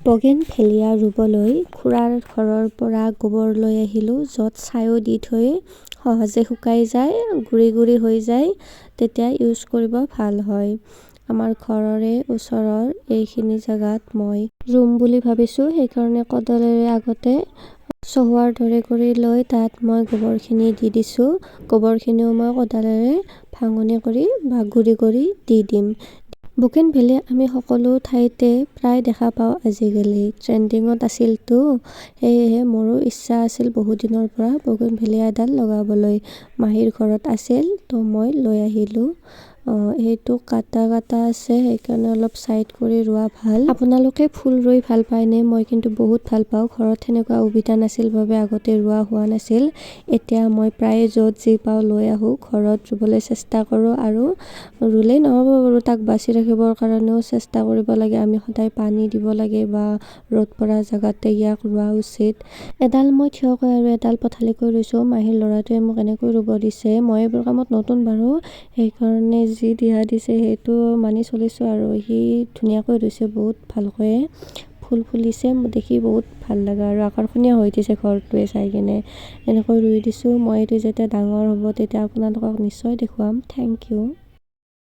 Bougainvillea ৰুবলৈ খুৰাৰ ঘৰৰ পৰা গোবৰ লৈ আহিলোঁ, য'ত ছাইও দি থৈ সহজে শুকাই যায়, গুৰি হৈ যায়, তেতিয়া ইউজ কৰিব ভাল হয়। আমাৰ ঘৰৰে ওচৰৰ এইখিনি জেগাত মই ৰুম বুলি ভাবিছোঁ, সেইকাৰণে কোদালেৰে আগতে চহোৱাৰ দৰে কৰি লৈ তাত মই গোবৰখিনি দি দিছোঁ। গোবৰখিনিও মই কোদালেৰে ভাঙনি কৰি বা গুৰি কৰি দি দিম। বগেনভেলিয়া আমি সকলো ঠাইতে প্ৰায় দেখা পাওঁ আজিকালি, ট্ৰেণ্ডিঙত আছিলতো, সেয়েহে মোৰো ইচ্ছা আছিল বহু দিনৰ পৰা বগেনভেলিয়া এডাল লগাবলৈ। মাহীৰ ঘৰত আছিল, তো মই লৈ আহিলোঁ। সেইটো কাটা আছে, সেইকাৰণে অলপ চাইড কৰি ৰোৱা ভাল। আপোনালোকে ফুল ৰুই ভাল পায়নে? মই কিন্তু বহুত ভাল পাওঁ। ঘৰত সেনেকুৱা সুবিধা নাছিল বাবে আগতে ৰোৱা হোৱা নাছিল। এতিয়া মই প্ৰায় য'ত যি পাওঁ লৈ আহোঁ, ঘৰত ৰুবলৈ চেষ্টা কৰোঁ, আৰু ৰুলেই নহ'ব বাৰু, তাক বাচি ৰাখিবৰ কাৰণেও চেষ্টা কৰিব লাগে। আমি সদায় পানী দিব লাগে বা ৰ'দ পৰা জেগাতে ইয়াক ৰোৱা উচিত। এডাল মই থিয়কৈ আৰু এডাল পথালিকৈ ৰুইছোঁ। মাহীৰ ল'ৰাটোৱে মোক এনেকৈ ৰুব দিছে। মই এইবোৰ কামত নতুন বাৰু, সেইকাৰণে যি দিহা দিছে সেইটো মানি চলিছোঁ, আৰু সি ধুনীয়াকৈ ৰুইছে, বহুত ভালকৈ ফুল ফুলিছে, দেখি বহুত ভাল লগা আৰু আকৰ্ষণীয় হৈ উঠিছে ঘৰটোৱে চাই কিনে। এনেকৈ ৰুই দিছোঁ। মই এইটো যেতিয়া ডাঙৰ হ'ব তেতিয়া আপোনালোকক নিশ্চয় দেখুৱাম। Thank U.